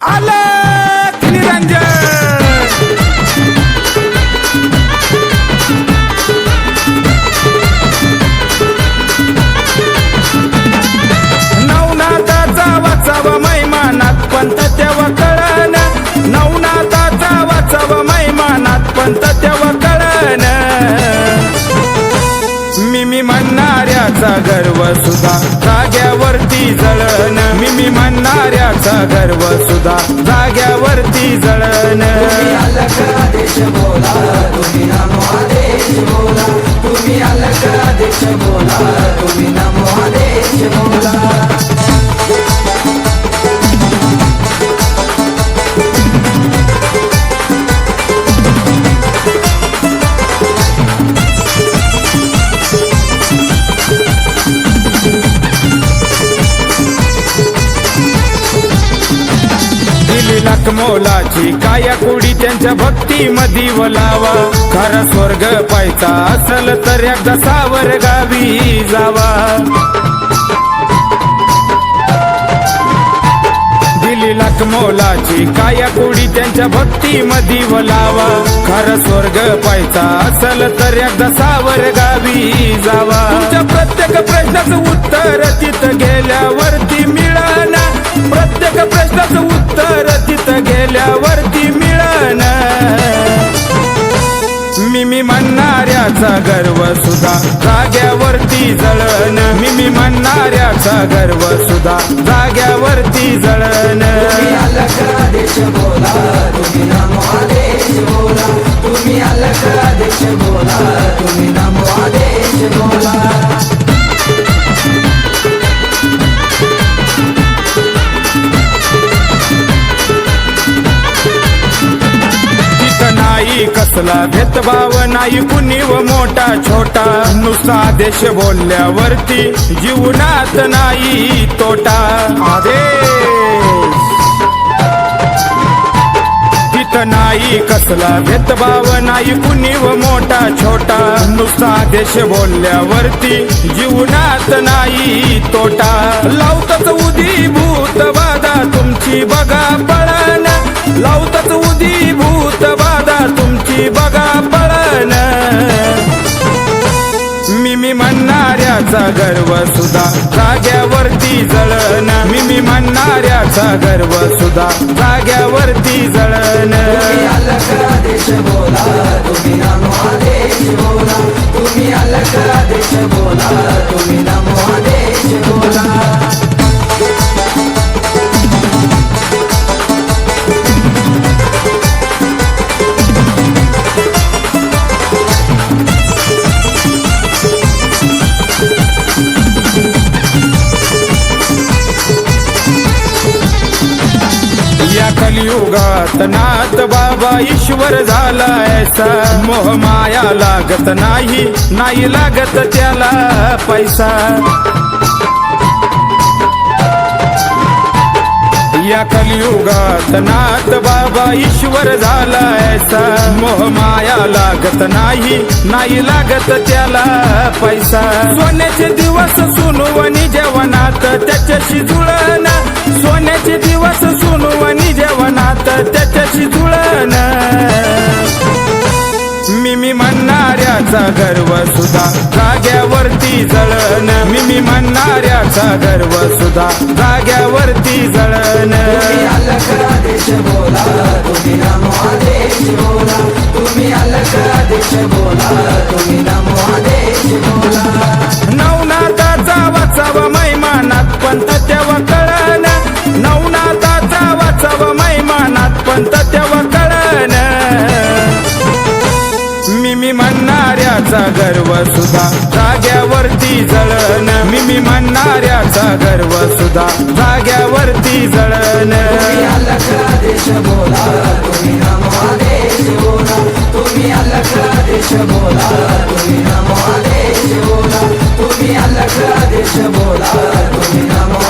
आलेख निरंजन नवनाथाचा वाचावा मैमानात पंत तेव्हा कळण नवनाथाचा वाचावा मैमानात पंत तेव्हा कळण मी म्हणणाऱ्याचा गर्व सुद्धा जाग्यावरती जळण मी म्हणणाऱ्याचा गर्व सुद्धा जाग्यावरती जळण अलग आदेश बोला तुम्ही नमो आदेश बोला तुम्ही अलग आदेश बोला तुम्ही नमो आदेश बोला लाख मोलाची काया कुडी त्यांच्या भक्ती मधी वलावा खरा स्वर्ग पायचा असल तर एकदा सावर गावी जावा दिली लाख मोलाची काया कुडी त्यांच्या भक्ती मधी वलावा खरा स्वर्ग पायचा असल तर एकदा सावर गावी जावा तुमच्या प्रत्येक प्रश्नाचं उत्तर तिथं गेल्यावरती मिळालं प्रत्येक प्रश्नाचं उत्तर तिथं गेल्यावरती मिळण मी म्हणणाऱ्याचा गर्व सुद्धा जाग्यावरती जळण मी म्हणणाऱ्याचा गर्व सुद्धा जाग्यावरती जळण अलग आदेश बोला तुम्ही नमो आदेश बोला तुम्ही अलग आदेश बोला तुम्ही नमो आदेश बोला नाही कसला भेदभाव नाही कुणी व मोठा छोटा नुसता आदेश बोलल्यावरती जीवनात नाही तोटा आदेश तिथं नाही कसला भेदभाव नाही कुणी व मोठा छोटा नुसता आदेश बोलल्यावरती जीवनात नाही तोटा लावतच उदीभूत बाधा तुमची बघा पळण लावतच उदीभूत बाधा तुमची बघा पळण मी म्हणणाऱ्याचा गर्व सुद्धा जाग्यावरती जळण मी म्हणणाऱ्याचा गर्व सुद्धा जाग्यावरती जळण अलग आदेश बोला तुम्ही नमो आदेश बोला तुम्ही अलग आदेश बोला तुम्ही नमो आदेश बोला कलियुगात नाथ बाबा ईश्वर झाला ऐसा मोह माया लागत नाही नाही लागत त्याला पैसा या कलियुगात नाथ बाबा ईश्वर झाला ऐसा मोह माया लागत नाही नाही लागत त्याला पैसा सोन्याचे दिवस सुनवणी जेवणात त्याच्याशी जुळण सोन्याचे दिवस सुनवणी जेवणात त्याच्याशी जुळण मी म्हणणाऱ्याचा गर्व सुद्धा जाग्यावरती जळण मी म्हणणाऱ्याचा गर्व सुद्धा जाग्यावरती जळण अलग आदेश बोला तुम्ही नमो आदेश बोला तुम्ही अलग आदेश बोला तुम्ही नमो आदेश बोला नवनाथाचा वाचावा मैमानात पंत तेव्हा कळण नवनाथाचा वाचावा मैमानात पंत तेव्हा कळण मी म्हणणाऱ्याचा गर्व सुद्धा जाग्यावरती जळण मी म्हणणाऱ्याचा गर्व सुद्धा जाग्यावरती जळण अलग आदेश बोला तुम्ही नमो आदेश बोला तुम्ही अलग आदेश बोला तुम्ही नमो आदेश बोला तुम्ही अलग आदेश बोला तुम्ही नमो